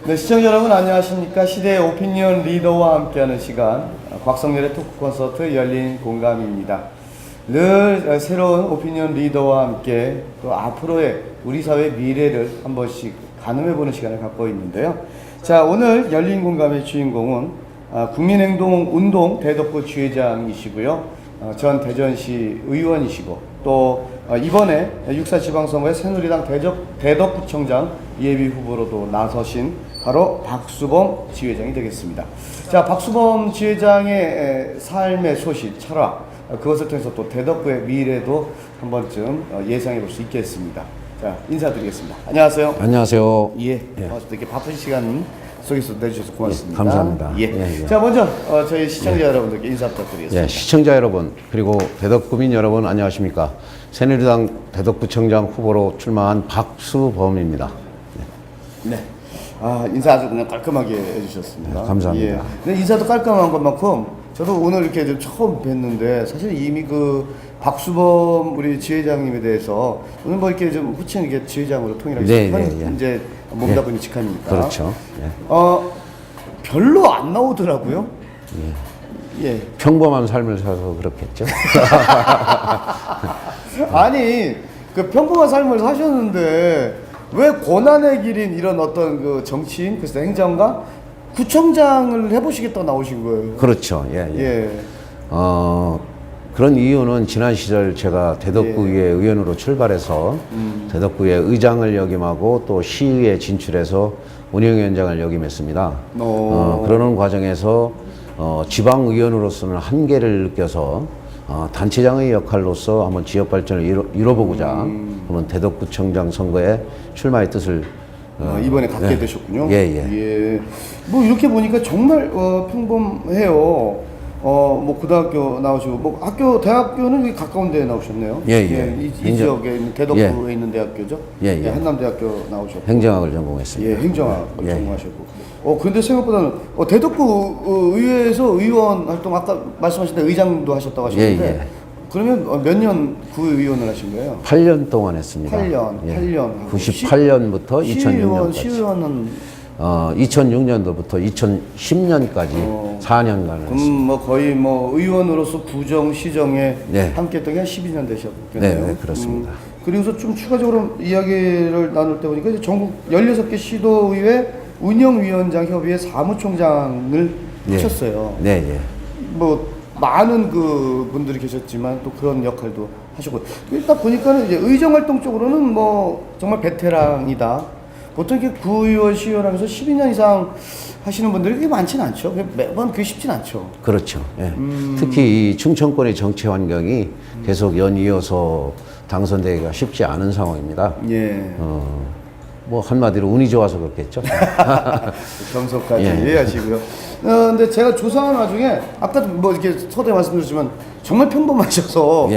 네, 시청자 여러분 안녕하십니까. 시대의 오피니언 리더와 함께하는 시간 곽성렬의 토크 콘서트 열린 공감입니다. 늘 새로운 오피니언 리더와 함께 또 앞으로의 우리 사회의 미래를 한 번씩 가늠해보는 시간을 갖고 있는데요. 자, 오늘 열린 공감의 주인공은 국민행동운동 대덕구 주회장이시고요. 전 대전시 의원이시고 또 이번에 6.4 지방선거에 새누리당 대덕구청장 예비 후보로도 나서신 바로 박수범 지회장이 되겠습니다. 자, 박수범 지회장의 삶의 소식, 철학, 그것을 통해서 또 대덕구의 미래도 한 번쯤 예상해 볼 수 있겠습니다. 자, 인사드리겠습니다. 안녕하세요. 안녕하세요. 예. 이렇게 바쁜 시간 속에서 내주셔서 고맙습니다. 감사합니다. 예. 자, 먼저 저희 시청자 여러분들께 인사 부탁드리겠습니다. 예, 시청자 여러분 그리고 대덕구민 여러분 안녕하십니까. 새누리당 대덕구청장 후보로 출마한 박수범입니다. 네. 인사 아주 그냥 깔끔하게 해주셨습니다. 네, 감사합니다. 예. 근데 인사도 깔끔한 것만큼 저도 오늘 이렇게 좀 처음 뵀는데 사실 이미 그 박수범 우리 지회장님에 대해서 오늘 뭐 이렇게 좀 후칭 이렇게 지회장으로 통일하게 이제 몸다 보니 직함이니까. 그렇죠. 별로 안 나오더라고요. 예. 평범한 삶을 살아서 그렇겠죠. 아니 그 평범한 삶을 사셨는데 왜 고난의 길인 이런 어떤 그 정치인, 그래서 행정가, 구청장을 해보시겠다고 나오신 거예요? 그렇죠. 그런 이유는 지난 시절 제가 대덕구의 의원으로 출발해서 대덕구의 의장을 역임하고 또 시의회 진출해서 운영위원장을 역임했습니다. 그러는 과정에서 지방의원으로서는 한계를 느껴서 단체장의 역할로서 한번 지역 발전을 이뤄보고자 한번 대덕구청장 선거에 출마의 뜻을 이번에 갖게 되셨군요. 예. 뭐 이렇게 보니까 정말 평범해요. 뭐 고등학교 나오시고 뭐 대학교는 여기 가까운 데에 나오셨네요. 이 지역에 있는 대덕구에 있는 대학교죠. 한남대학교 나오셨고 행정학을 전공했습니다. 행정학을 전공하셨고. 근데 생각보다는 대덕구 의회에서 의원 활동 아까 말씀하신 대 의장도 하셨다고 하셨는데 그러면 몇 년 구의원을 하신 거예요? 8년 동안 했습니다. 8년. 98년부터 2006년까지. 시의원은 2006년도부터 2010년까지 4년간을 그럼 뭐 거의 뭐 의원으로서 구정, 시정에 함께했던 게 한 12년 되셨겠네요. 네, 그렇습니다. 그리고서 좀 추가적으로 이야기를 나눌 때 보니까 이제 전국 16개 시도의회 운영위원장 협의회 사무총장을 하셨어요. 뭐 많은 그 분들이 계셨지만 또 그런 역할도 하셨고 일단 보니까는 이제 의정 활동 쪽으로는 뭐 정말 베테랑이다. 보통 이렇게 구의원, 시의원 하면서 12년 이상 하시는 분들이 그렇게 많지는 않죠. 매번 그게 쉽진 않죠. 그렇죠. 특히 이 충청권의 정치 환경이 계속 연이어서 당선되기가 쉽지 않은 상황입니다. 뭐 한마디로 운이 좋아서 그렇겠죠. 겸손까지 이해하시고요. 근데 제가 조사한 와중에 아까도 뭐 이렇게 서두에 말씀드렸지만 정말 평범하셔서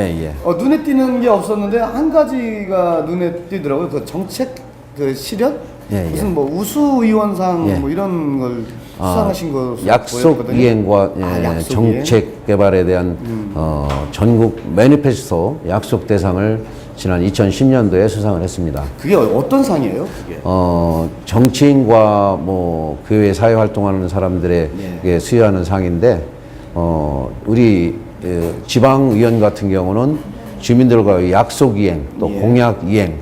눈에 띄는 게 없었는데 한 가지가 눈에 띄더라고요. 그 정책 그 실현? 무슨 뭐 우수의원상 뭐 이런 걸 수상하신 거 약속 보였거든요. 이행과 정책 개발에 대한 전국 매니페스토 약속 대상을 지난 2010년도에 수상을 했습니다. 그게 어떤 상이에요? 그게? 정치인과 뭐 교회 사회 활동하는 사람들에게 수여하는 상인데 우리 지방의원 같은 경우는 주민들과의 약속 이행, 또 공약 이행,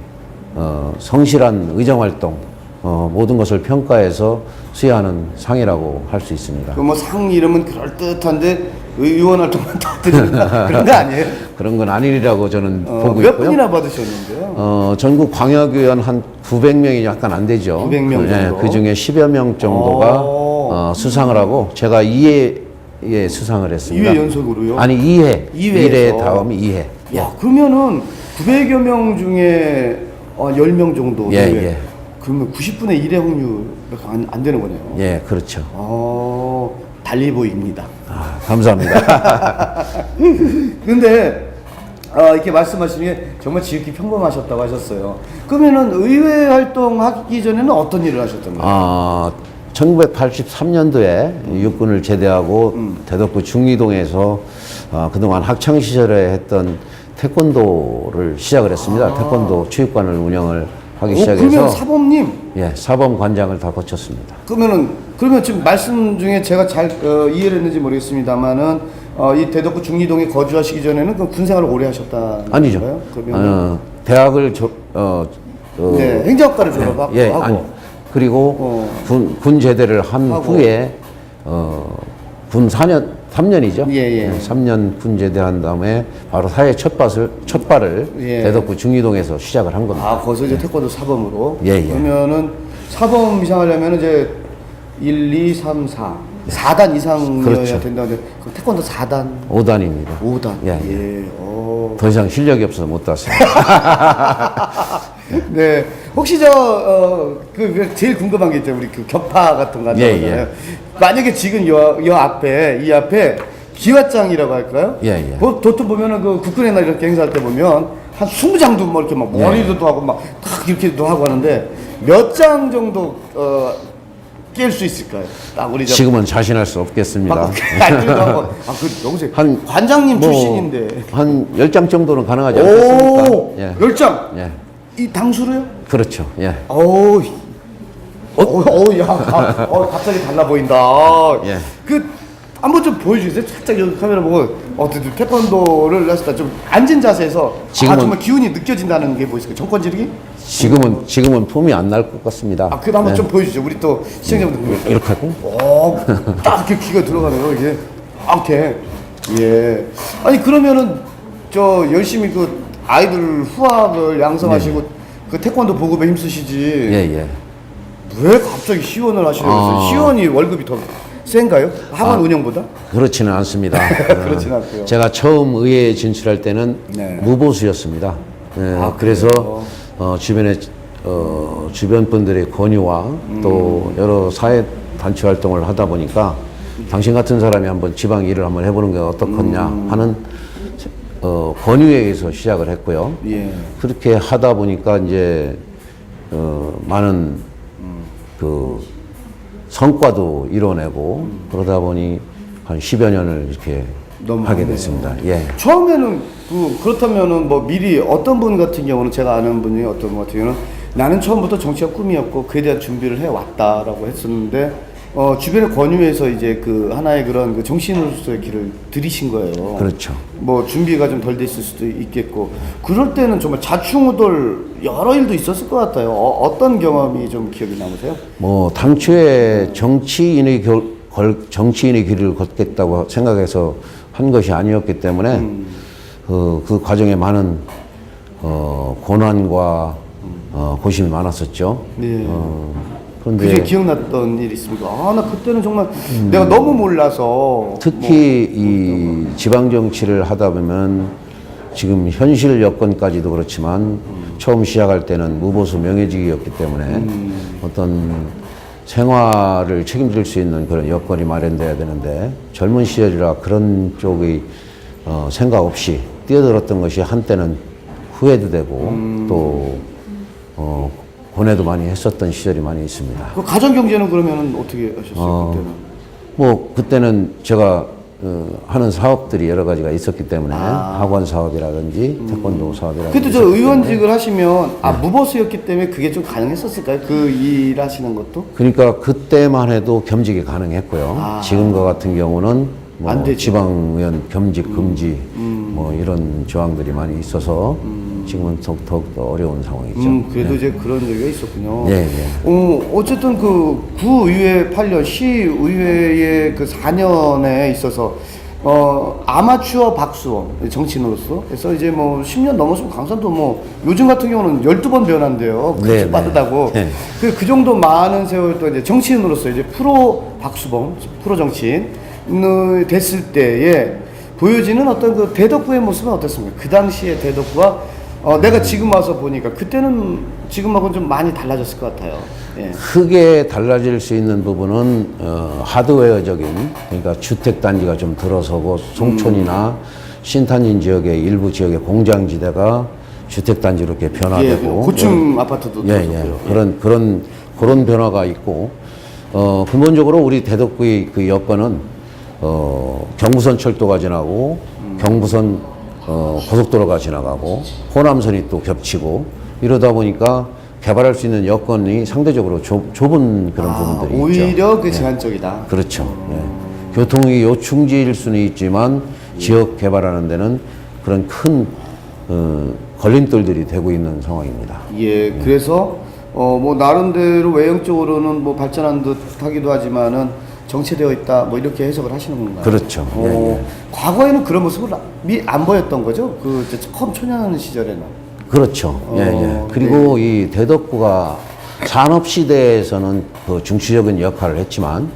성실한 의정 활동 모든 것을 평가해서 수여하는 상이라고 할 수 있습니다. 그 뭐 상 이름은 그럴듯한데 의원 활동만 다 드린다 그런 거 아니에요? 그런 건 아니라고 저는 보고 몇 있고요. 분이나 받으셨는데요? 전국 광역의원 한 900명이 약간 안 되죠. 900명 정도? 그 중에 10여 명 정도가 수상을 하고 제가 2회에 수상을 했습니다. 2회 연속으로요? 아니 2회. 1회 다음이 2회. 야, 그러면은 900여 명 중에 10명 정도. 그러면 90분의 1의 확률 안 되는 거네요. 그렇죠. 달리 보입니다. 감사합니다. 근데 이렇게 말씀하시는 게 정말 지극히 평범하셨다고 하셨어요. 그러면은 의회 활동하기 전에는 어떤 일을 하셨던 거예요? 1983년도에 육군을 제대하고 대덕구 중리동에서 그동안 학창시절에 했던 태권도를 시작을 했습니다. 태권도 체육관을 운영을 하기 그러면 시작해서 사범님. 예, 사범관장을 다 거쳤습니다. 그러면 지금 말씀 중에 제가 잘 이해를 했는지 모르겠습니다만은 이 대덕구 중리동에 거주하시기 전에는 그 군생활을 오래 하셨다는 아니죠. 건가요? 그러면 대학을 네, 행정학과를 졸업하고 예, 아니, 그리고 군 제대를 한 후에 군 3년이죠. 예. 3년 군 제대한 다음에 바로 사회 첫발을 예. 대덕구 중리동에서 시작을 한 겁니다. 아, 거기서 이제 태권도 사범으로. 예. 그러면은 사범 이상하려면 이제 1, 2, 3, 4. 4단 이상이어야 그렇죠. 된다는데 그 태권도 4단, 5단입니다. 5단. 예. 오. 더 이상 실력이 없어서 못 땄어요. 네. 혹시 제일 궁금한 게 있죠. 우리 그 격파 같은 거 예, 하잖아요. 만약에 지금 이 앞에 기왓장이라고 할까요? 예. 보통 보면은 그 국군의날 이렇게 행사할 때 보면 한 20장도 뭐 이렇게 막 머리도 하고 막 탁 이렇게도 하고 하는데 몇 장 정도 깰 수 있을까요? 딱 우리 지금은 자신할 수 없겠습니다. 너무 한 관장님 출신인데 한 10장 정도는 가능하지 않겠습니까? 오, 예. 10장. 예. 이 당수로요? 그렇죠. 예. 어우, 갑자기 달라 보인다. 예. 한번 좀 보여주세요. 살짝 여기 카메라 보고, 태권도를 했을 때 좀 앉은 자세에서, 정말 기운이 느껴진다는 게 뭐 있을까요? 정권 지르기? 지금은 폼이 안 날 것 같습니다. 그래도 한번 좀 보여주죠. 우리 또 시청자분들 궁금해요. 이렇게 하고. 딱 이렇게 귀가 들어가네요, 이게. 이렇게. 예. 아니, 그러면은, 열심히 아이들 후학을 양성하시고, 그 태권도 보급에 힘쓰시지. 예. 왜 갑자기 시원을 하시려고 했어요? 시원이 월급이 더 센가요? 학원 운영보다? 그렇지는 않습니다. 그렇지는 않고요. 제가 처음 의회에 진출할 때는 무보수였습니다. 그래서 주변에 주변 분들의 권유와 또 여러 사회 단체 활동을 하다 보니까 당신 같은 사람이 한번 지방 일을 한번 해보는 게 어떻겠냐 하는 권유에 의해서 시작을 했고요. 예. 그렇게 하다 보니까 이제 많은 성과도 이뤄내고 그러다 보니 한 10여 년을 이렇게 하게 됐습니다. 예. 처음에는 그렇다면은 뭐 미리 어떤 분 같은 경우는 제가 아는 분이 어떤 분 같은 경우는 나는 처음부터 정치가 꿈이었고 그에 대한 준비를 해 왔다라고 했었는데 주변의 권유에서 이제 하나의 그런 정치인으로서의 길을 들이신 거예요. 그렇죠. 뭐 준비가 좀 덜 됐을 수도 있겠고 그럴 때는 정말 자충우돌 여러 일도 있었을 것 같아요. 어떤 경험이 좀 기억이 남으세요? 뭐 당초에 정치인의 길을 걷겠다고 생각해서 한 것이 아니었기 때문에 그 과정에 많은 고난과 고심이 많았었죠. 네. 그런데 그게 기억났던 일이 있습니까? 나 그때는 정말 내가 너무 몰라서 특히 이 지방 정치를 하다 보면 지금 현실 여건까지도 그렇지만 처음 시작할 때는 무보수 명예직이었기 때문에 어떤 생활을 책임질 수 있는 그런 여건이 마련돼야 되는데 젊은 시절이라 그런 쪽의 생각 없이 뛰어들었던 것이 한때는 후회도 되고 또 고뇌도 많이 했었던 시절이 많이 있습니다. 그 가정 경제는 그러면 어떻게 하셨어요? 그때는? 뭐 그때는 제가 하는 사업들이 여러 가지가 있었기 때문에 학원 사업이라든지 태권도 사업이라든지. 그래도 저 의원직을 하시면 무보수였기 때문에 그게 좀 가능했었을까요? 그 일 하시는 것도? 그러니까 그때만 해도 겸직이 가능했고요. 지금과 같은 경우는 뭐 안 되죠. 지방의원 겸직 금지 뭐 이런 조항들이 많이 있어서 지금은 더욱더 어려운 상황이죠. 그래도 이제 그런 얘기가 있었군요. 예. 어쨌든 구의회 8년, 시의회의 4년에 있어서, 아마추어 박수원, 정치인으로서. 그래서 이제 뭐 10년 넘었으면 강산도 뭐, 요즘 같은 경우는 12번 변한대요. 그렇게 빠르다고. 네. 그 정도 많은 세월 또 이제 정치인으로서 이제 프로 박수범, 프로 정치인, 됐을 때에 보여지는 어떤 대덕구의 모습은 어떻습니까? 그 당시의 대덕구와 내가 지금 와서 보니까 그때는 지금하고는 좀 많이 달라졌을 것 같아요. 예. 크게 달라질 수 있는 부분은 하드웨어적인 그러니까 주택 단지가 좀 들어서고 송촌이나 신탄진 지역의 일부 지역의 공장지대가 주택 단지로 이렇게 변화되고 고층 아파트도 들어섰고요. 그런 변화가 있고 근본적으로 우리 대덕구의 그 여건은 경부선 철도가 지나고 경부선 고속도로가 지나가고 호남선이 또 겹치고 이러다 보니까 개발할 수 있는 여건이 상대적으로 좁은 그런 부분들이 있죠. 오히려 그 제한적이다. 그렇죠. 예. 교통이 요충지일 수는 있지만 지역 개발하는 데는 그런 큰 걸림돌들이 되고 있는 상황입니다. 예, 그래서 뭐 나름대로 외형적으로는 뭐 발전한 듯 하기도 하지만은 정체되어 있다, 뭐 이렇게 해석을 하시는 건가요? 그렇죠. 예, 예. 과거에는 그런 모습을 안 보였던 거죠? 그 처음 초년 시절에는. 그렇죠. 예, 예. 그리고 이 대덕구가 산업 시대에서는 그 중추적인 역할을 했지만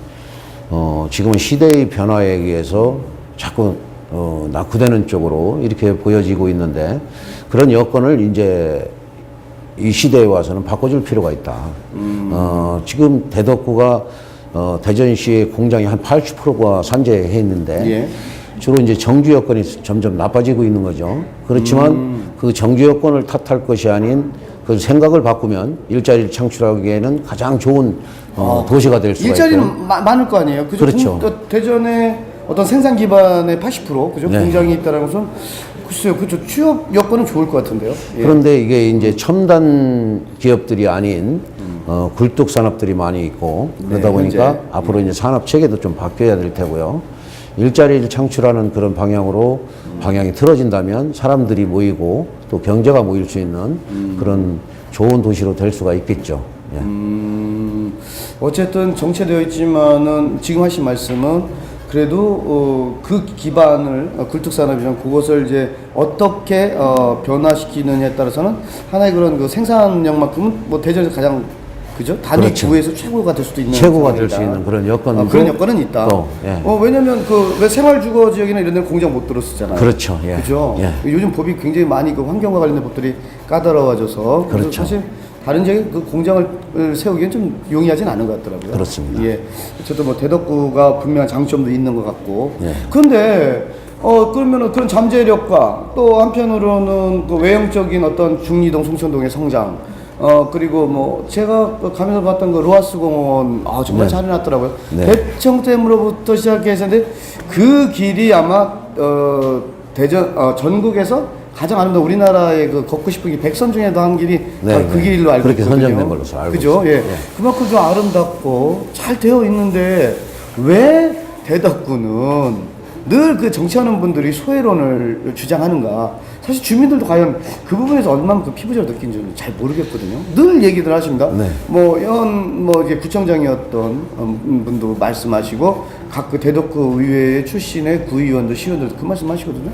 지금은 시대의 변화에 의해서 자꾸 낙후되는 쪽으로 이렇게 보여지고 있는데 그런 여건을 이제 이 시대에 와서는 바꿔줄 필요가 있다. 지금 대덕구가 대전시의 공장이 한 80%가 산재해 있는데 예. 주로 이제 정주 여건이 점점 나빠지고 있는 거죠. 그렇지만 그 정주 여건을 탓할 것이 아닌 그 생각을 바꾸면 일자리를 창출하기에는 가장 좋은 도시가 될 수가 있고. 일자리는 많을 거 아니에요. 그죠? 그렇죠. 대전에 어떤 생산 기반의 80% 그죠? 네. 공장이 있다는 것은 글쎄요, 그죠? 취업 여건은 좋을 것 같은데요. 예. 그런데 이게 이제 첨단 기업들이 아닌 굴뚝 산업들이 많이 있고 그러다 네, 보니까 현재. 앞으로 이제 산업 체계도 좀 바뀌어야 될 테고요. 일자리를 창출하는 그런 방향으로 방향이 틀어진다면 사람들이 모이고 또 경제가 모일 수 있는 그런 좋은 도시로 될 수가 있겠죠. 예. 어쨌든 정체되어 있지만은 지금 하신 말씀은 그래도 그 기반을 굴뚝산업이랑 그것을 이제 어떻게 변화시키느냐에 따라서는 하나의 그런 그 생산력만큼은 뭐 대전에서 가장 그죠? 단위 그렇죠. 구에서 최고가 될 수도 있는 최고가 될 상황이다. 수 있는 그런 여건도 그런 여건은 있다. 또, 예. 왜냐면 왜 생활주거 지역이나 이런 데는 공장 못 들었었잖아요. 그렇죠. 예. 그죠? 예. 요즘 법이 굉장히 많이 그 환경과 관련된 법들이 까다로워져서 그래서 그렇죠. 사실 다른 지역에 그 공장을 세우기엔 좀 용이하진 않은 것 같더라고요. 그렇습니다. 예. 저도 뭐 대덕구가 분명한 장점도 있는 것 같고. 예. 그런데 그러면은 그런 잠재력과 또 한편으로는 그 외형적인 어떤 중리동, 송천동의 성장. 그리고 뭐 제가 가면서 봤던 그 로하스 공원 정말 네. 잘 해놨더라고요. 네. 대청댐으로부터 시작해서 그 길이 아마 대전 전국에서 가장 아름다운 우리나라의 그 걷고 싶은 길 백선 중에도 한 길이 네, 바로 그 네. 길로 알고 그렇게 있거든요. 선정된 걸로 알고 그죠? 있습니다. 예. 예. 그만큼 좀 아름답고 잘 되어 있는데 왜 대덕구는 늘 그 정치하는 분들이 소외론을 주장하는가? 사실 주민들도 과연 그 부분에서 얼마만큼 피부적으로 느낀지는 잘 모르겠거든요. 늘 얘기들 하십니다. 네. 이제 구청장이었던 분도 말씀하시고 각 그 대덕구 의회 출신의 구의원도 시의원들도 그 말씀하시거든요.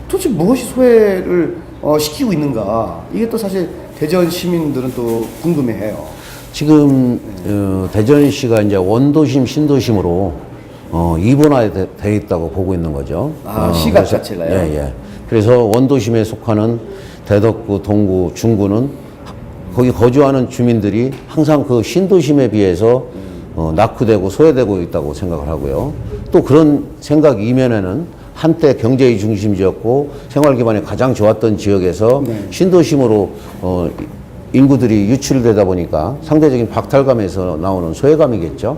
도대체 무엇이 소외를 시키고 있는가? 이게 또 사실 대전 시민들은 또 궁금해해요. 지금 대전시가 이제 원도심 신도심으로 이분화되어 있다고 보고 있는 거죠. 시각 그래서, 자체가요? 예, 예. 그래서 원도심에 속하는 대덕구, 동구, 중구는 거기 거주하는 주민들이 항상 그 신도심에 비해서 낙후되고 소외되고 있다고 생각을 하고요. 또 그런 생각 이면에는 한때 경제의 중심지였고 생활 기반이 가장 좋았던 지역에서 네. 신도심으로 인구들이 유출되다 보니까 상대적인 박탈감에서 나오는 소외감이겠죠.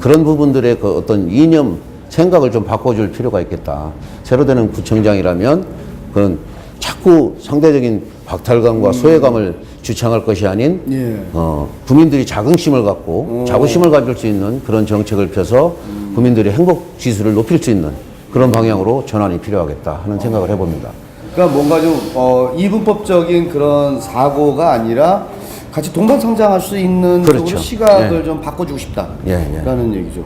그런 부분들의 그 어떤 이념, 생각을 좀 바꿔줄 필요가 있겠다. 새로 되는 구청장이라면 그건 자꾸 상대적인 박탈감과 소외감을 주창할 것이 아닌 예. 국민들이 자긍심을 갖고 자부심을 가질 수 있는 그런 정책을 펴서 국민들의 행복 지수를 높일 수 있는 그런 방향으로 전환이 필요하겠다 하는 생각을 해봅니다. 그러니까 뭔가 좀 이분법적인 그런 사고가 아니라 같이 동반 성장할 수 있는 그렇죠. 쪽으로 시각을 예. 좀 바꿔주고 싶다라는 예. 얘기죠.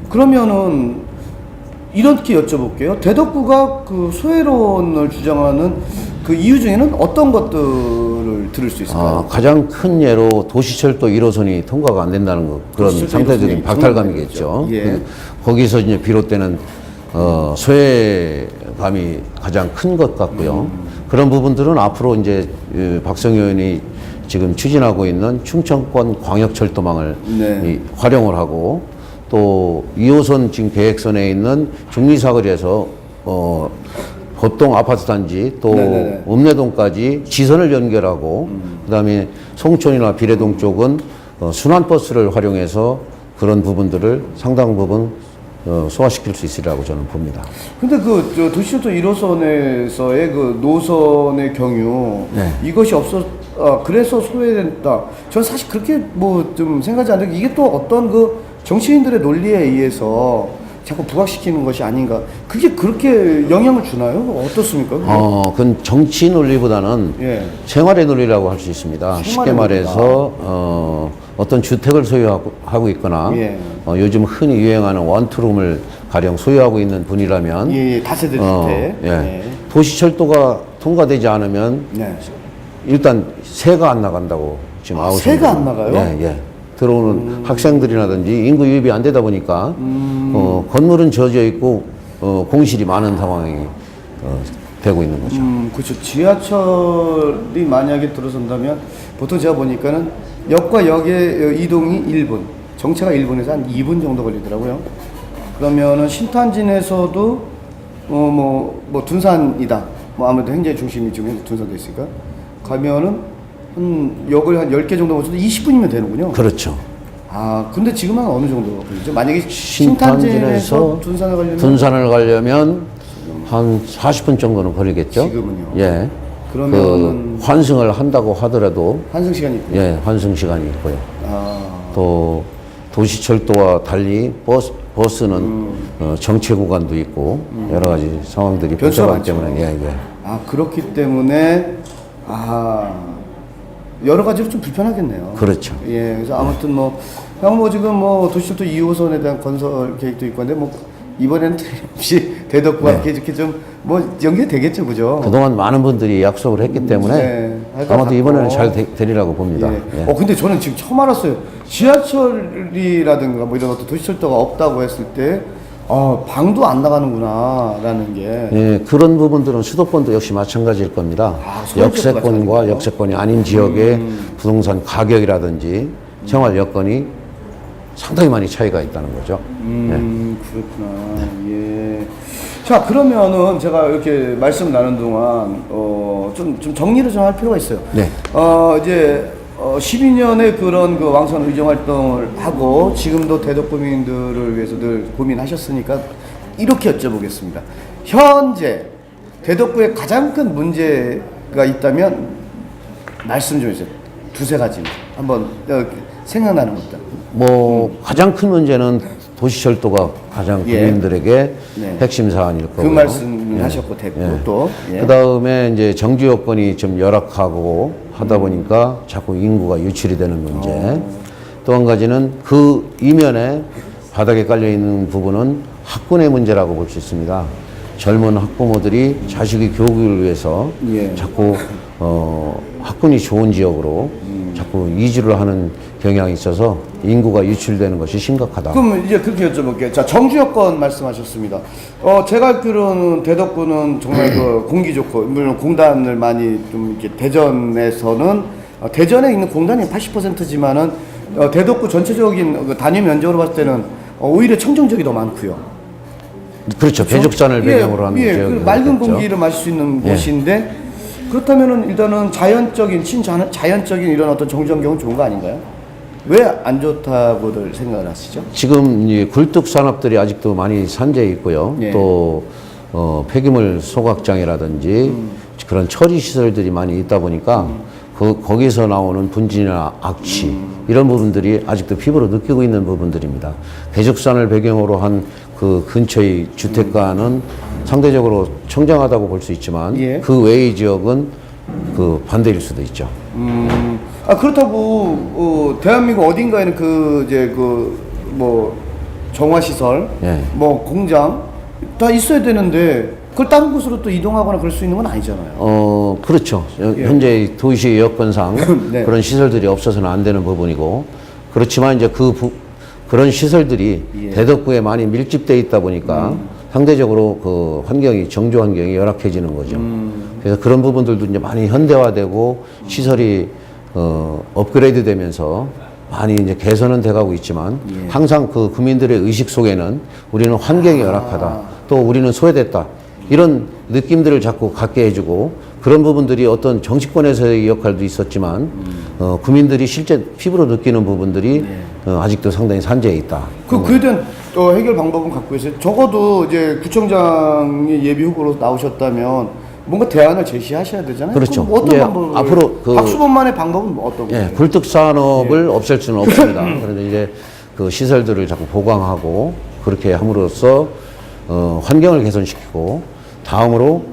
그러면은 이렇게 여쭤볼게요. 대덕구가 그 소외론을 주장하는 그 이유 중에는 어떤 것들을 들을 수 있을까요? 가장 큰 예로 도시철도 1호선이 통과가 안 된다는 것, 그런 도시철도 상대적인 1호선이 박탈감이겠죠. 예. 거기서 이제 비롯되는 소외감이 가장 큰 것 같고요. 그런 부분들은 앞으로 이제 박성희 의원이 지금 추진하고 있는 충청권 광역철도망을 네. 활용을 하고 또 2호선 지금 계획선에 있는 중리사거리에서 보통 아파트 단지 또 네네네. 읍내동까지 지선을 연결하고 그다음에 송촌이나 비례동 쪽은 순환버스를 활용해서 그런 부분들을 상당 부분 소화시킬 수 있으리라고 저는 봅니다. 근데 도시철도 1호선에서의 그 노선의 경우 네. 이것이 그래서 소외된다. 전 사실 그렇게 뭐 좀 생각하지 않는데 이게 또 어떤 그 정치인들의 논리에 의해서 자꾸 부각시키는 것이 아닌가. 그게 그렇게 영향을 주나요? 어떻습니까? 그게? 그건 정치 논리보다는 예. 생활의 논리라고 할 수 있습니다. 쉽게 생활의 말해서 어떤 주택을 소유하고 있거나 예. 요즘 흔히 유행하는 원투룸을 가령 소유하고 있는 분이라면 예, 다세대 주택. 예. 도시철도가 통과되지 않으면 네. 일단 새가 안 나간다고 지금 아웃. 새가 안 나가요? 예, 예. 들어오는 학생들이라든지 인구 유입이 안 되다 보니까 건물은 젖어 있고 공실이 많은 상황이 되고 있는 거죠. 그렇죠. 지하철이 만약에 들어선다면 보통 제가 보니까는 역과 역의 이동이 1분, 정체가 1분에서 한 2분 정도 걸리더라고요. 그러면은 신탄진에서도 뭐 둔산이다. 뭐 아무래도 행정의 중심이 지금 둔산돼 있으니까 가면은 한 역을 한 10개 정도 거쳐도 20분이면 되는군요. 그렇죠. 아, 근데 지금은 어느 정도 걸리죠? 만약에 신탄진에서 둔산을 가려면 한 40분 정도는 걸리겠죠. 지금은요? 예. 그러면 환승을 한다고 하더라도 환승 시간이 있고요. 예, 환승 시간이 있고요. 아, 또 도시철도와 달리 버스는 정체 구간도 있고 여러 가지 상황들이 변수가 복잡하기 많죠. 때문에 예. 아, 그렇기 때문에 여러 가지로 좀 불편하겠네요. 그렇죠. 예, 그래서 아무튼 형 지금 도시철도 2호선에 대한 건설 계획도 있고 한데 이번에는 틀림없이 대덕구와 함께 이렇게 좀 연계되겠죠, 그죠? 그동안 많은 분들이 약속을 했기 때문에 네, 할것 아마도 같고. 이번에는 잘 되리라고 봅니다. 예. 예. 근데 저는 지금 처음 알았어요. 지하철이라든가 이런 어떤 도시철도가 없다고 했을 때, 방도 안 나가는구나라는 게. 예, 그런 부분들은 수도권도 역시 마찬가지일 겁니다. 서울시도 역세권과 마찬가지인가요? 역세권이 아닌 지역의 부동산 가격이라든지 생활 여건이 상당히 많이 차이가 있다는 거죠. 그렇구나. 예. 자, 그러면은 제가 이렇게 말씀 나눈 동안, 좀 정리를 좀 할 필요가 있어요. 네. 이제, 12년의 그런 그 왕선 의정 활동을 하고 지금도 대덕구민들을 위해서 늘 고민하셨으니까 이렇게 여쭤보겠습니다. 현재 대덕구에 가장 큰 문제가 있다면 말씀 좀 해주세요. 두세 가지 한번 생각나는 것들. 가장 큰 문제는 도시철도가 가장 예. 국민들에게 네. 핵심 사안일 그 거고요. 말씀 하셨고 됐고 또. 예. 그 다음에 이제 정주 여건이 좀 열악하고 하다 보니까 자꾸 인구가 유출이 되는 문제. 또 한 가지는 그 이면에 바닥에 깔려 있는 부분은 학군의 문제라고 볼 수 있습니다. 젊은 학부모들이 자식의 교육을 위해서 예. 자꾸 학군이 좋은 지역으로 자꾸 이주를 하는 경향이 있어서 인구가 유출되는 것이 심각하다. 그럼 이제 그렇게 여쭤볼게요. 자, 정주 여건 말씀하셨습니다. 제가 알기로는 대덕구는 정말 그 공기 좋고, 물론 공단을 많이 좀 이렇게 대전에서는, 대전에 있는 공단이 80%지만은, 대덕구 전체적인 그 단위 면적으로 봤을 때는 오히려 청정지역이 더 많고요. 그렇죠. 배족산을 배경으로 하는 지역이 그 맑은 그렇겠죠. 공기를 마실 수 있는 예. 곳인데, 그렇다면은 일단은 자연적인 이런 어떤 정주 환경은 좋은 거 아닌가요? 왜 안 좋다고들 생각을 하시죠? 지금 이 굴뚝 산업들이 아직도 많이 산재해 있고요. 예. 또 폐기물 소각장이라든지 그런 처리 시설들이 많이 있다 보니까 거기서 나오는 분진이나 악취 이런 부분들이 아직도 피부로 느끼고 있는 부분들입니다. 대적산을 배경으로 한 그 근처의 주택가는 상대적으로 청정하다고 볼 수 있지만 예. 그 외의 지역은 그 반대일 수도 있죠. 그렇다고 대한민국 어딘가에는 정화 시설, 예. 공장 다 있어야 되는데 그걸 다른 곳으로 또 이동하거나 그럴 수 있는 건 아니잖아요. 그렇죠. 현재 도시 여건상 네. 그런 시설들이 없어서는 안 되는 부분이고, 그렇지만 이제 그런 시설들이 예. 대덕구에 많이 밀집돼 있다 보니까 상대적으로 그 정주 환경이 열악해지는 거죠. 그래서 그런 부분들도 이제 많이 현대화되고 시설이 업그레이드 되면서 많이 이제 개선은 돼가고 있지만 예. 항상 그 국민들의 의식 속에는 우리는 환경이 열악하다. 또 우리는 소외됐다. 이런 느낌들을 자꾸 갖게 해주고, 그런 부분들이 어떤 정치권에서의 역할도 있었지만 국민들이 실제 피부로 느끼는 부분들이 아직도 상당히 산재해 있다. 그에 대한 해결 방법은 갖고 계세요? 적어도 이제 구청장이 예비 후보로 나오셨다면 뭔가 대안을 제시하셔야 되잖아요. 그렇죠. 그럼 어떤 이제 방법을 앞으로 박수범만의 방법은 어떤 거예요? 굴뚝 산업을 없앨 수는 없습니다. 그런데 이제 그 시설들을 자꾸 보강하고 그렇게 함으로써 환경을 개선시키고 다음으로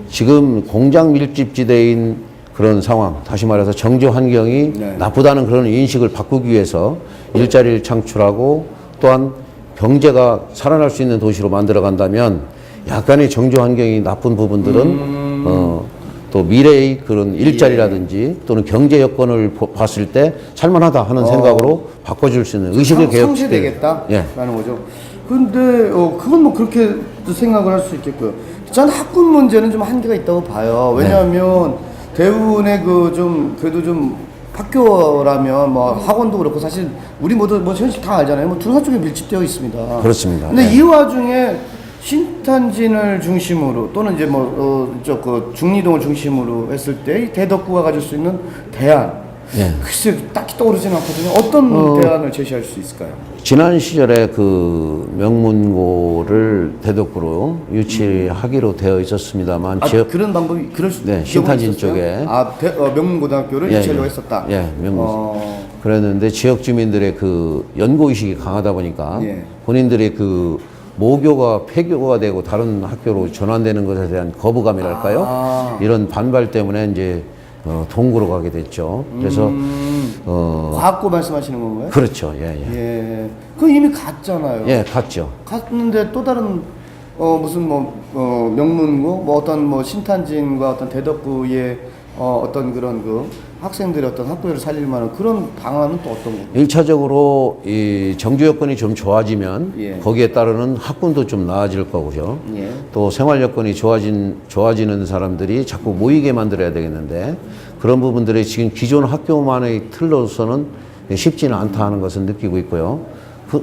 지금 공장 밀집지대인 그런 상황, 다시 말해서 정지 환경이 네. 나쁘다는 그런 인식을 바꾸기 위해서 일자리를 창출하고 또한 경제가 살아날 수 있는 도시로 만들어 간다면 약간의 정지 환경이 나쁜 부분들은 또 미래의 그런 일자리라든지 또는 경제 여건을 봤을 때 살만하다 하는 생각으로 바꿔줄 수 있는 의식의 개혁. 상쇄되겠다라는 예. 거죠. 근데 그건 뭐 그렇게 생각을 할 수 있겠고요. 저는 학군 문제는 좀 한계가 있다고 봐요. 왜냐하면 대부분의 그 좀 그래도 좀 학교라면 뭐 학원도 그렇고 사실 우리 모두 뭐 현실 다 알잖아요. 뭐 두산 쪽에 밀집되어 있습니다. 그렇습니다. 근데 네. 이 와중에 신탄진을 중심으로 또는 이제 그 중리동을 중심으로 했을 때 이 대덕구가 가질 수 있는 대안. 예. 글쎄 딱히 떠오르지는 않거든요. 어떤 대안을 제시할 수 있을까요? 지난 시절에 그 명문고를 대덕구로 유치하기로 되어 있었습니다만 그런 방법이 그럴 수 네, 신탄진 있었어요? 쪽에 명문고등학교를 유치하려고 했었다. 예, 그랬는데 지역 주민들의 그 연고 의식이 강하다 보니까 예. 본인들의 그 모교가 폐교가 되고 다른 학교로 전환되는 것에 대한 거부감이랄까요? 이런 반발 때문에 이제 동구로 가게 됐죠. 그래서 과학고 말씀하시는 건가요? 그렇죠. 예, 예. 예. 그 이미 갔잖아요. 예, 갔죠. 갔는데 또 다른 무슨 명문고 어떤 신탄진과 어떤 대덕구의 어떤 그런 그 학생들의 어떤 학교를 살릴 만한 그런 방안은 또 어떤 건가요? 1차적으로 이 정규 여건이 좀 좋아지면 예. 거기에 따르는 학군도 좀 나아질 거고요. 예. 또 생활 여건이 좋아지는 사람들이 자꾸 모이게 만들어야 되겠는데 그런 부분들이 지금 기존 학교만의 틀로서는 쉽지는 않다 하는 것을 느끼고 있고요.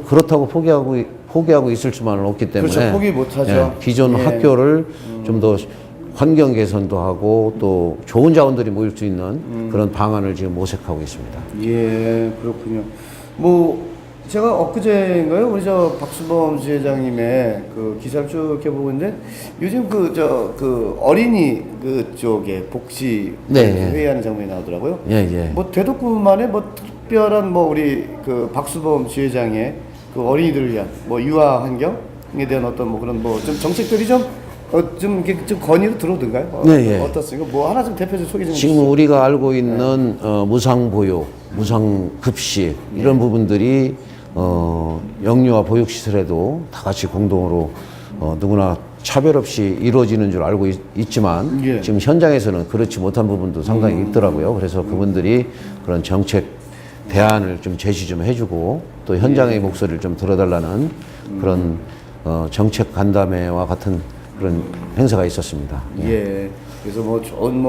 그렇다고 포기하고 있을 수만은 없기 때문에 그렇죠. 포기 못하죠. 예, 기존 예. 학교를 좀 더 환경 개선도 하고 또 좋은 자원들이 모일 수 있는 그런 방안을 지금 모색하고 있습니다. 예, 그렇군요. 제가 엊그제인가요? 우리 박수범 지회장님의 그 기사를 쭉 이렇게 보고 있는데 요즘 그 어린이 그쪽에 복지 네. 회의하는 장면이 나오더라고요. 예, 예. 대덕구만의 특별한 우리 그 박수범 지회장의 그 어린이들을 위한 유아 환경에 대한 어떤 그런 좀 정책들이 좀 건의로 들어오던가요? 네, 예. 어떻습니까? 하나 좀 대표적으로 소개 좀 지금 해주시죠. 우리가 알고 있는 무상보육, 무상급식 이런 부분들이 영유아 보육시설에도 다 같이 공동으로 누구나 차별 없이 이루어지는 줄 알고 있지만 예. 지금 현장에서는 그렇지 못한 부분도 상당히 있더라고요. 그래서 그분들이 그런 정책 대안을 좀 제시 좀 해주고 또 현장의 목소리를 좀 들어달라는 그런 정책 간담회와 같은 그런 행사가 있었습니다. 예. 그래서 좋은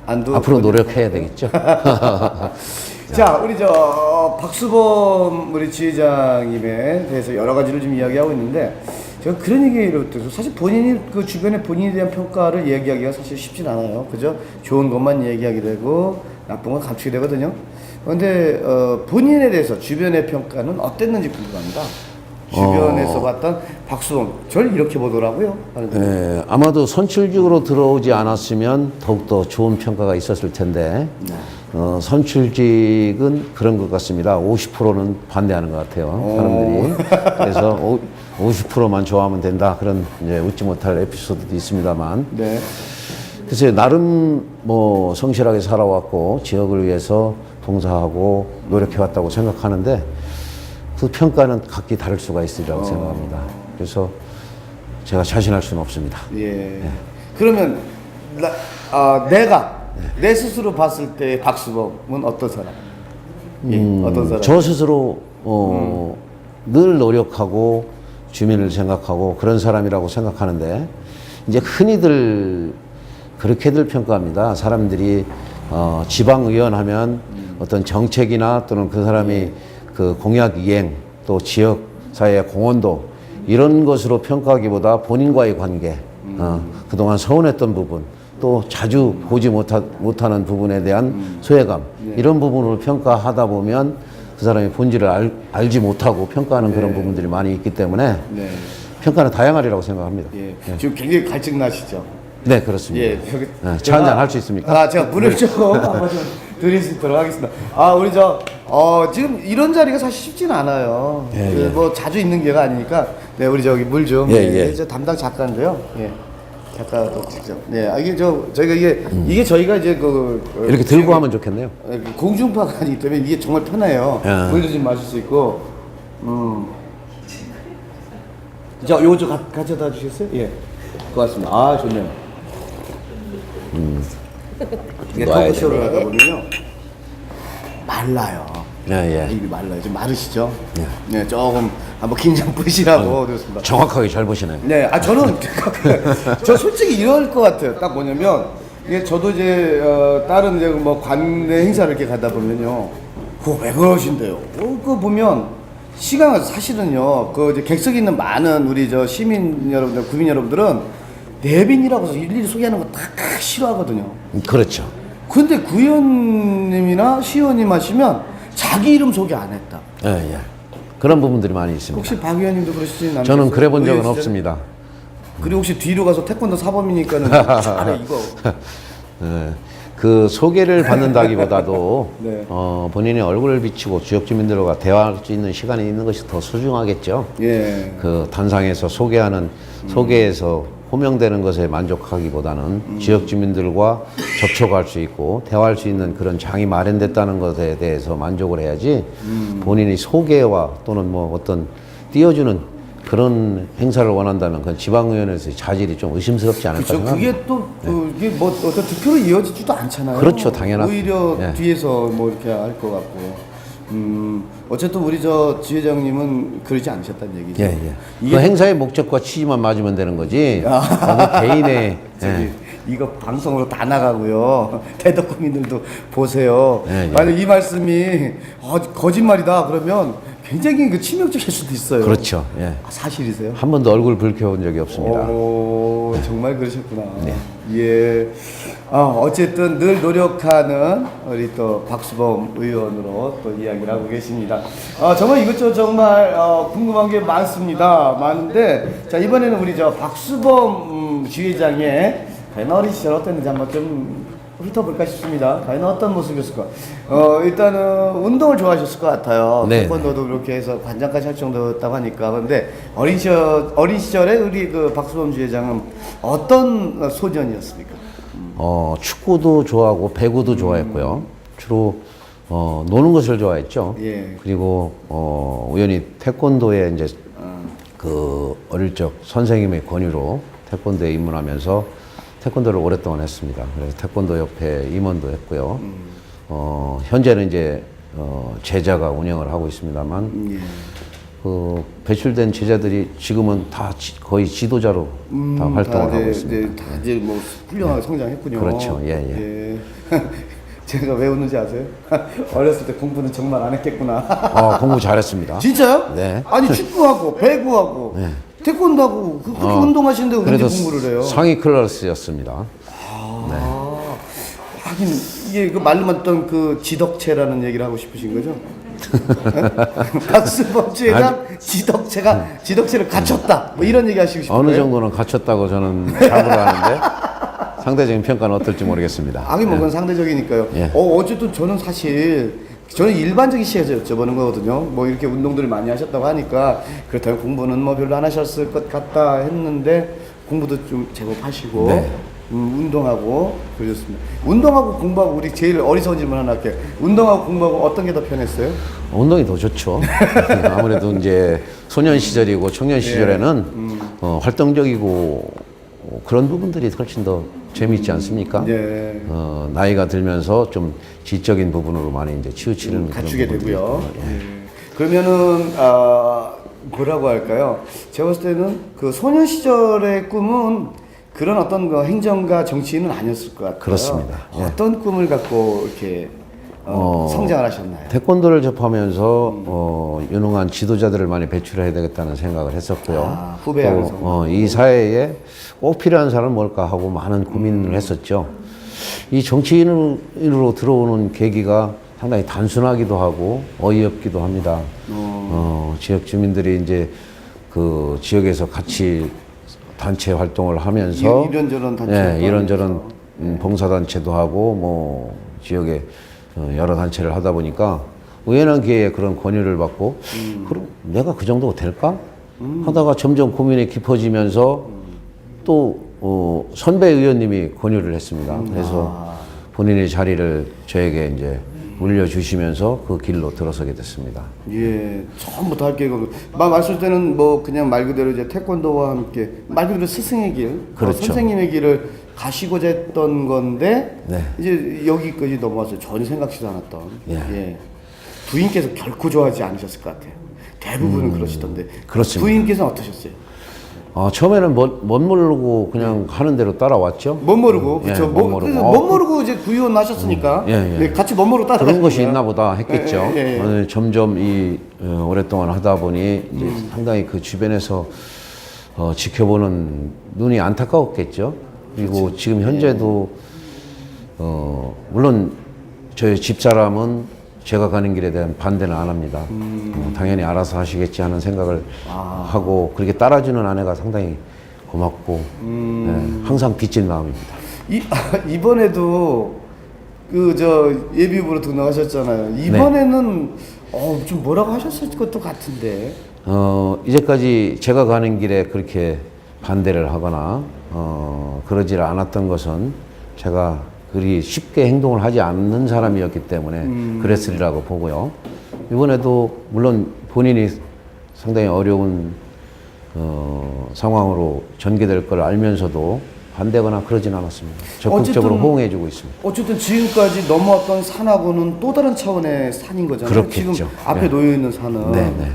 안도 앞으로 노력해야 되겠죠. 자, 우리 박수범 우리 지회장님에 대해서 여러 가지를 좀 이야기하고 있는데 제가 그런 얘기를 들어서 사실 본인이 그 주변에 본인에 대한 평가를 얘기하기가 사실 쉽진 않아요. 그죠? 좋은 것만 얘기하게 되고 나쁜 건 감추게 되거든요. 그런데 본인에 대해서 주변의 평가는 어땠는지 궁금합니다. 주변에서 봤던 박수범 저를 이렇게 보더라고요. 네, 아마도 선출직으로 들어오지 않았으면 더욱더 좋은 평가가 있었을 텐데 선출직은 그런 것 같습니다. 50%는 반대하는 것 같아요. 사람들이. 그래서 50%만 좋아하면 된다. 그런 이제 웃지 못할 에피소드도 있습니다만. 네. 그래서 나름 성실하게 살아왔고 지역을 위해서 봉사하고 노력해왔다고 생각하는데 그 평가는 각기 다를 수가 있으리라고 생각합니다. 그래서 제가 자신할 수는 없습니다. 예. 네. 그러면 내가 내 스스로 봤을 때 박수범은 어떤 사람? 어떤 사람? 저 스스로 늘 노력하고 주민을 생각하고 그런 사람이라고 생각하는데 이제 흔히들 그렇게들 평가합니다. 사람들이 지방의원 하면 어떤 정책이나 또는 그 사람이 그 공약 이행 또 지역 사회의 공헌도 이런 것으로 평가하기보다 본인과의 관계, 그동안 서운했던 부분, 또 자주 보지 못하는 부분에 대한 소외감 이런 부분으로 평가하다 보면 그 사람의 본질을 알지 못하고 평가하는 그런 부분들이 많이 있기 때문에 평가는 다양하리라고 생각합니다. 예. 지금 굉장히 갈증 나시죠? 네, 그렇습니다. 예, 여기 차 한잔 할 수 있습니까? 제가 물을 좀 한번 좀 드릴 수 있도록 하겠습니다. 우리 지금 이런 자리가 사실 쉽지는 않아요. 예, 예. 뭐 자주 있는 게가 아니니까, 네, 우리 저기 물 좀. 예, 예. 저 담당 작가인데요. 예. 작가도 직접. 네, 이게 저희가 이게 저희가 이제 이렇게 들고 하면 좋겠네요. 공중파가 아니기 때문에 이게 정말 편해요. 예. 물도 좀 마실 수 있고. 자, 요거 좀 가져다 주셨어요? 예. 고맙습니다. 좋네요. 이게 놔야 토크쇼를 하다 보면요. 말라요. 예, 예. 입이 말라요. 좀 마르시죠? 네, 조금 한번 긴장 푸시라고 그랬습니다. 정확하게 잘 보시네요. 네, 저는 저 솔직히 이럴 것 같아요. 딱 뭐냐면 이게 저도 이제 다른 이제 뭐 관내 행사를 이렇게 가다 보면요, 그거 왜 그러신데요? 그거 보면 시간 사실은요, 그 이제 객석에 있는 많은 우리 저 시민 여러분들, 구민 여러분들은 내빈이라고 해서 일일이 소개하는 거 다 싫어하거든요. 그렇죠. 근데 구의원님이나 시의원님 하시면 자기 이름 소개 안 했다. 예, 예. 그런 부분들이 많이 있습니다. 혹시 박 의원님도 그러시진 않으세요? 저는 그래 본 적은 의원 시절에? 없습니다. 그리고 혹시 뒤로 가서 태권도 사범이니까는 잘해 이거. 예. 그 소개를 받는다기보다도 네. 본인의 얼굴을 비추고 지역 주민들과 대화할 수 있는 시간이 있는 것이 더 소중하겠죠. 예. 그 단상에서 소개에서 호명되는 것에 만족하기보다는 지역 주민들과 접촉할 수 있고 대화할 수 있는 그런 장이 마련됐다는 것에 대해서 만족을 해야지 본인이 소개와 또는 뭐 어떤 띄워주는 그런 행사를 원한다면 그 지방의원에서의 자질이 좀 의심스럽지 않을까 그렇죠. 생각합니다. 그게 또 이게 뭐 어떤 득표로 이어지지도 않잖아요. 그렇죠, 당연하죠. 오히려 예. 뒤에서 뭐 이렇게 할 것 같고. 어쨌든 우리 지회장님은 그러지 않으셨다는 얘기죠. 예, 예. 이게 그 행사의 목적과 취지만 맞으면 되는 거지. 거기 개인의 예. 이거 방송으로 다 나가고요. 대덕구민들도 보세요. 예, 예. 만약 이 말씀이 거짓말이다 그러면 굉장히 그 치명적일 수도 있어요. 그렇죠. 예. 사실이세요? 한 번도 얼굴 붉혀본 적이 없습니다. 오, 정말 그러셨구나. 네. 예. 어쨌든 늘 노력하는 우리 또 박수범 의원으로 또 이야기를 하고 계십니다. 정말 이것저것 정말 궁금한 게 많은데, 자, 이번에는 우리 박수범 지회장의 과연 어린 시절 어땠는지 한번 좀 훑어볼까 싶습니다. 과연 어떤 모습이었을까? 일단은 운동을 좋아하셨을 것 같아요. 네. 태권도도 그렇게 해서 관장까지 할 정도였다고 하니까. 그런데 어린 시절에 우리 그 박수범 지회장은 어떤 소년이었습니까? 축구도 좋아하고 배구도 좋아했고요. 주로 노는 것을 좋아했죠. 예. 그리고 우연히 태권도에 이제 그 어릴 적 선생님의 권유로 태권도에 입문하면서 태권도를 오랫동안 했습니다. 그래서 태권도 협회 임원도 했고요. 현재는 이제 제자가 운영을 하고 있습니다만 예. 그 배출된 제자들이 지금은 다 거의 지도자로 다 활동을 하고 있습니다. 네, 다 이제 뭐 훌륭하게 성장했군요. 그렇죠. 예. 제가 왜 웃는지 아세요? 어렸을 때 공부는 정말 안 했겠구나. 공부 잘했습니다. 진짜요? 네. 아니 축구하고 배구하고 태권도하고 그렇게 운동하시는데 왜 그래도 공부를 해요? 상위 클래스였습니다. 하긴 이게 그 말로만 듣던 그 지덕체라는 얘기를 하고 싶으신 거죠? 박수범죄가 지덕체를 갖췄다. 뭐 이런 얘기 하시고 싶은 어느 거예요? 정도는 갖췄다고 저는 자부를 하는데 상대적인 평가는 어떨지 모르겠습니다. 아니 뭐 그건 상대적이니까요. 예. 어쨌든 저는 일반적인 시에서 여쭤보는 거거든요. 뭐 이렇게 운동들을 많이 하셨다고 하니까 그렇다면 공부는 뭐 별로 안 하셨을 것 같다 했는데 공부도 좀 제법 하시고 네. 운동하고 그러셨습니다. 운동하고 공부하고 우리 제일 어리석은 질문 하나 할게요. 운동하고 공부하고 어떤 게 더 편했어요? 운동이 더 좋죠. 아무래도 이제 소년 시절이고 청년 시절에는 활동적이고 그런 부분들이 훨씬 더 재미있지 않습니까? 네. 나이가 들면서 좀 지적인 부분으로 많이 이제 치우치는 갖추게 그런 부분들이 되고요. 있고, 예. 그러면은 뭐라고 할까요? 제가 봤을 때는 그 소년 시절의 꿈은 그런 어떤 그 행정가 정치인은 아니었을 것 같아요. 그렇습니다. 예. 어떤 꿈을 갖고 이렇게 성장을 하셨나요? 태권도를 접하면서 유능한 지도자들을 많이 배출해야 되겠다는 생각을 했었고요. 후배 양성. 또 이 사회에 꼭 필요한 사람은 뭘까 하고 많은 고민을 했었죠. 이 정치인으로 들어오는 계기가 상당히 단순하기도 하고 어이없기도 합니다. 지역 주민들이 이제 그 지역에서 같이 단체 활동을 하면서 이런저런 단체 예, 이런저런 봉사단체도 하고 뭐 지역에 여러 단체를 하다 보니까 우연한 기회에 그런 권유를 받고 그럼 내가 그 정도가 될까? 하다가 점점 고민이 깊어지면서 또 선배 의원님이 권유를 했습니다. 그래서 본인의 자리를 저에게 이제 물려주시면서 그 길로 들어서게 됐습니다. 예, 처음부터 할 계획은 말씀 때는 뭐 그냥 말 그대로 이제 태권도와 함께 말 그대로 스승의 길, 그렇죠. 선생님의 길을 가시고자 했던 건데 네. 이제 여기까지 넘어와서 전혀 생각지도 않았던 예. 예. 부인께서 결코 좋아하지 않으셨을 것 같아요. 대부분은 그러시던데 그렇습니다. 부인께서는 어떠셨어요? 처음에는 못 모르고 그냥 하는 대로 따라왔죠. 못 모르고 예, 그렇죠. 못 모르고. 못 모르고 이제 구의원하셨으니까 예. 네, 같이 못 모르고 따라 그런 것이 있나 보다 했겠죠. 예. 점점 오랫동안 하다 보니 이제 상당히 그 주변에서 지켜보는 눈이 안타까웠겠죠. 그리고 그렇죠. 지금 현재도 물론 저희 집사람은 제가 가는 길에 대한 반대는 안 합니다. 당연히 알아서 하시겠지 하는 생각을 하고 그렇게 따라주는 아내가 상당히 고맙고 예, 항상 빚진 마음입니다. 이번에도 예비후보로 등록하셨잖아요. 이번에는 좀 뭐라고 하셨을 것도 같은데. 이제까지 제가 가는 길에 그렇게 반대를 하거나 그러질 않았던 것은 제가 그리 쉽게 행동을 하지 않는 사람이었기 때문에 그랬으리라고 보고요. 이번에도 물론 본인이 상당히 어려운 상황으로 전개될 걸 알면서도 반대거나 그러진 않았습니다. 적극적으로 호응해주고 있습니다. 어쨌든 지금까지 넘어왔던 산하고는 또 다른 차원의 산인 거잖아요. 그렇겠죠. 지금 앞에 네. 놓여 있는 산은 네네.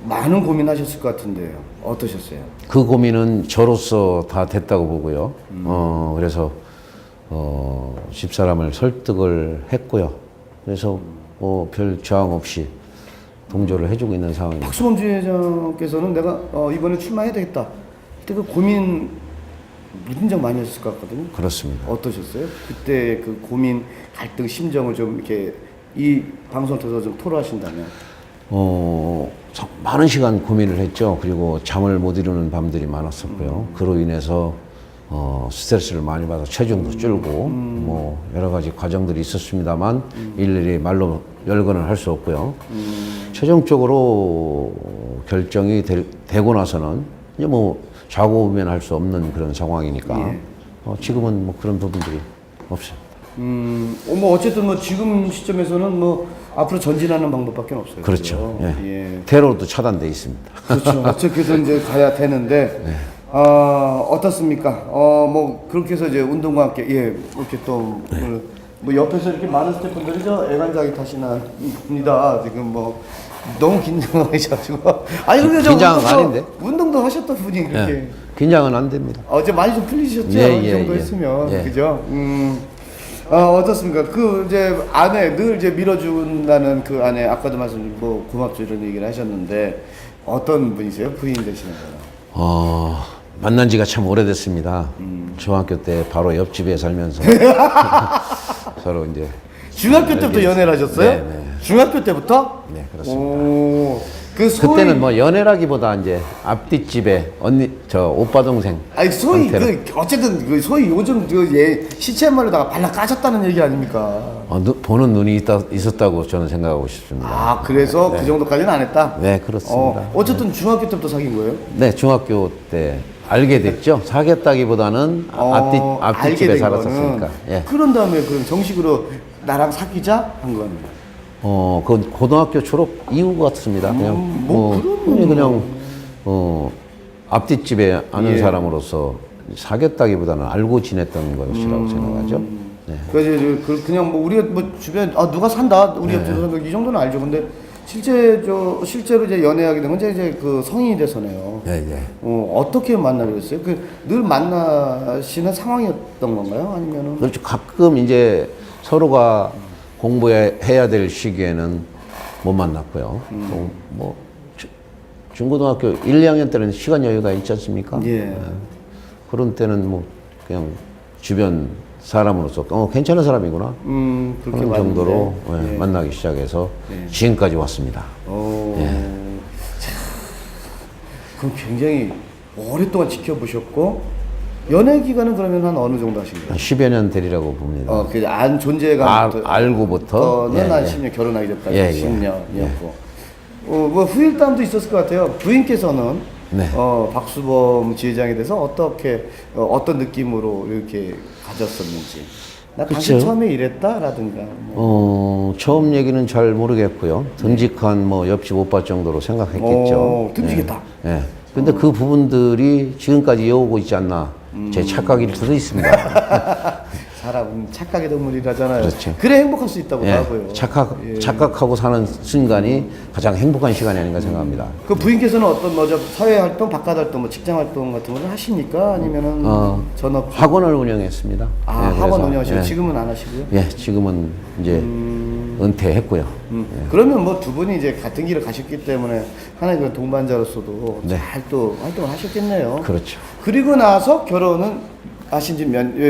많은 고민하셨을 것 같은데요. 어떠셨어요? 그 고민은 저로서 다 됐다고 보고요. 그래서 집사람을 설득을 했고요. 그래서 뭐 별 저항 없이 동조를 해주고 있는 상황입니다. 박수범 주회장께서는 내가 이번에 출마해야 되겠다. 그때 그 고민 무진장 많이 하셨을 것 같거든요. 그렇습니다. 어떠셨어요? 그때 그 고민, 갈등, 심정을 좀 이렇게 이 방송 통해서 좀 토로하신다면. 많은 시간 고민을 했죠. 그리고 잠을 못 이루는 밤들이 많았었고요. 그로 인해서 스트레스를 많이 받아 체중도 줄고 뭐 여러 가지 과정들이 있었습니다만 일일이 말로 열거는 할 수 없고요. 최종적으로 결정이 되고 나서는 이제 뭐 좌고우면할 수 없는 그런 상황이니까 지금은 뭐 그런 부분들이 없습니다. 뭐 어쨌든 뭐 지금 시점에서는 뭐 앞으로 전진하는 방법밖에 없어요. 그렇죠. 그죠? 예. 테러도 차단돼 있습니다. 그렇죠. 어떻게든 이제 가야 되는데 어떻습니까? 뭐 그렇게 해서 이제 운동과 함께 이렇게 또 뭐 옆에서 이렇게 많은 스태프분들이 애간장이 타시나입니다. 지금 뭐 너무 긴장하셔가지고 아니 근데 긴장은 아닌데 운동도 하셨던 분이 그렇게 예. 긴장은 안 됩니다. 어제 많이 좀 풀리셨죠? 이 정도 했으면 그죠? 어떻습니까? 그 이제 아내 늘 이제 밀어준다는 그 아내 아까도 말씀 뭐 고맙죠 이런 얘기를 하셨는데 어떤 분이세요? 부인 되시는 분은? 만난 지가 참 오래됐습니다. 중학교 때 바로 옆집에 살면서 서로 이제 중학교 때부터 연애를 하셨어요? 네. 중학교 때부터? 네, 그렇습니다. 오, 그때는 뭐 연애라기보다 이제 앞뒷집에 오빠 동생. 아니 소위 상태로. 어쨌든 그 소위 요즘 시체말로다가 발라 까졌다는 얘기 아닙니까? 보는 눈이 있었다고 저는 생각하고 싶습니다. 그래서 그 정도까지는 안 했다? 네, 그렇습니다. 어쨌든 중학교 때부터 사귄 거예요? 네, 중학교 때 알게 됐죠. 사귀었다기보다는 앞뒷집에 살았었으니까. 예. 그런 다음에 그럼 정식으로 나랑 사귀자 한 건? 그건 고등학교 졸업 이후 같습니다. 그냥 그냥 앞뒷집에 아는 사람으로서 사귀었다기보다는 알고 지냈던 것이라고 생각하죠. 네. 그래서 그냥 뭐 우리가 뭐 주변 누가 산다 우리 옆집에 산다 이 정도는 알죠. 근데 실제로 이제 연애하게 된 건 이제 그 성인이 돼서네요. 네. 어떻게 만나게 됐어요? 늘 만나시는 상황이었던 건가요? 아니면은? 그렇죠. 가끔 이제 서로가 공부해야 될 시기에는 못 만났고요. 또 뭐 중고등학교 1, 2학년 때는 시간 여유가 있지 않습니까? 예. 그런 때는 뭐 그냥 주변 사람으로서 괜찮은 사람이구나 그렇게 그런 정도로 예. 만나기 시작해서 지금까지 왔습니다. 그럼 굉장히 오랫동안 지켜보셨고 연애 기간은 그러면 한 어느 정도 하신 거예요? 10여 년 되리라고 봅니다. 그안 존재감부터 알고부터 한 10년 결혼하기 전까지 예, 예. 10년이었고 뭐 후일담도 있었을 것 같아요. 부인께서는 네. 박수범 지회장에 대해서 어떻게 어떤 느낌으로 이렇게 가졌었는지. 나 당신 그쵸. 처음에 이랬다라든가. 뭐. 처음 얘기는 잘 모르겠고요. 듬직한 뭐 옆집 오빠 정도로 생각했겠죠. 듬직했다. 예. 예. 근데 그 부분들이 지금까지 이어오고 있지 않나. 제 착각일 수도 있습니다. 사람은 착각의 동물이라잖아요. 그렇죠. 그래 행복할 수 있다고 예. 하고요. 착각하고 사는 순간이 가장 행복한 시간이 아닌가 생각합니다. 그 부인께서는 어떤 뭐죠 사회 활동, 바깥 활동, 뭐 직장 활동 같은 걸 하십니까? 아니면은 전업 학원을 운영했습니다. 예, 학원 그래서, 운영하시고 예. 지금은 안 하시고요? 예, 지금은 이제 은퇴했고요. 그러면 뭐 두 분이 이제 같은 길을 가셨기 때문에 하나의 그런 동반자로서도 네. 잘 또 활동을 하셨겠네요. 그렇죠. 그리고 나서 결혼은 하신 지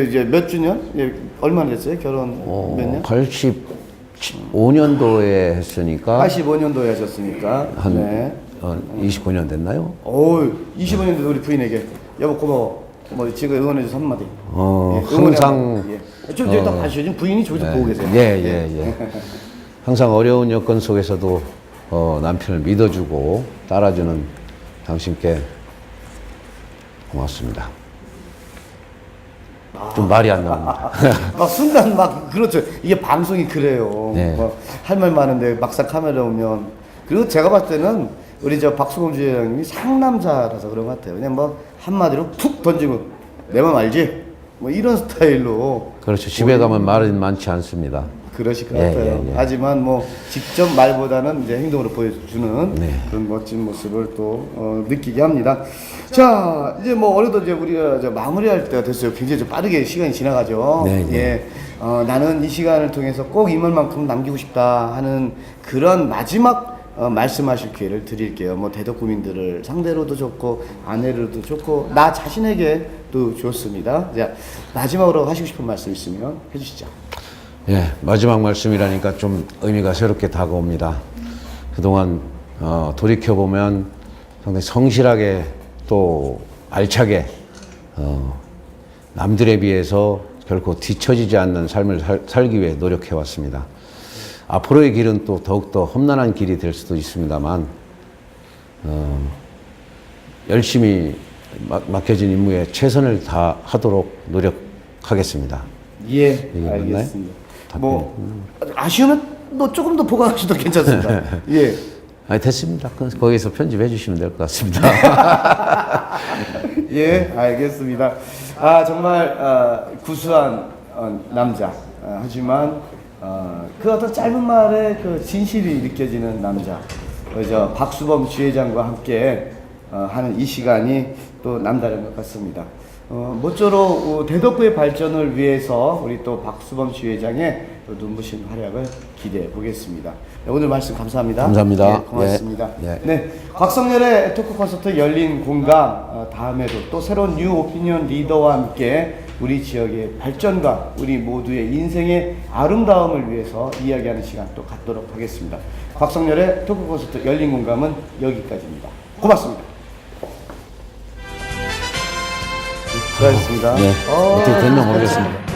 이제 몇 주년? 예, 얼마나 됐어요? 결혼 몇 년? 85년도에 했으니까 85년도에 하셨으니까. 한 네. 29년 됐나요? 25년 된 우리 부인에게 여보 고마워. 뭐 지금 응원해줘서 한마디. 항상 좀 이따 가시죠. 지금 부인이 저기서 보고 계세요. 예. 항상 어려운 여건 속에서도 남편을 믿어주고 따라주는 당신께 고맙습니다. 좀 말이 안 나옵니다. 막 순간 막 그렇죠. 이게 방송이 그래요. 네. 할 말 많은데 막상 카메라 오면 그리고 제가 봤을 때는 우리 저 박수범 주회장님이 상남자라서 그런 것 같아요. 그냥 뭐 한마디로 푹 던지고 내 맘 알지? 뭐 이런 스타일로 그렇죠. 집에 가면 말은 많지 않습니다. 그러실 것 예, 같아요. 예. 하지만 뭐 직접 말보다는 이제 행동으로 보여주는 네. 그런 멋진 모습을 또 느끼게 합니다. 자, 이제 뭐 어느덧 이제 우리가 이제 마무리할 때가 됐어요. 굉장히 좀 빠르게 시간이 지나가죠. 네, 예, 나는 이 시간을 통해서 꼭 이 말만큼 남기고 싶다 하는 그런 마지막 말씀하실 기회를 드릴게요. 뭐 대덕구민들을 상대로도 좋고 아내로도 좋고 나 자신에게도 좋습니다. 자, 마지막으로 하시고 싶은 말씀 있으면 해주시죠. 예, 마지막 말씀이라니까 좀 의미가 새롭게 다가옵니다. 그동안 돌이켜보면 상당히 성실하게 또 알차게 남들에 비해서 결코 뒤처지지 않는 삶을 살기 위해 노력해왔습니다. 앞으로의 길은 또 더욱더 험난한 길이 될 수도 있습니다만 열심히 맡겨진 임무에 최선을 다하도록 노력하겠습니다. 예, 맞나요? 알겠습니다. 뭐 아쉬우면 뭐 조금 더 보강하셔도 괜찮습니다. 예. 아니 됐습니다. 거기서 편집해 주시면 될 것 같습니다. 예, 알겠습니다. 정말 구수한 남자. 하지만 그 어떤 짧은 말에 그 진실이 느껴지는 남자. 그저 박수범 주회장과 함께 하는 이 시간이 또 남다른 것 같습니다. 모쪼록 대덕구의 발전을 위해서 우리 또 박수범 주회장의 또 눈부신 활약을 기대해 보겠습니다. 네, 오늘 말씀 감사합니다. 감사합니다. 네, 고맙습니다. 예. 네, 곽성열의 토크 콘서트 열린 공감 다음에도 또 새로운 뉴 오피니언 리더와 함께 우리 지역의 발전과 우리 모두의 인생의 아름다움을 위해서 이야기하는 시간 또 갖도록 하겠습니다. 곽성열의 토크 콘서트 열린 공감은 여기까지입니다. 고맙습니다. 수고하셨습니다. 네, 어떻게 됐나 모르겠습니다.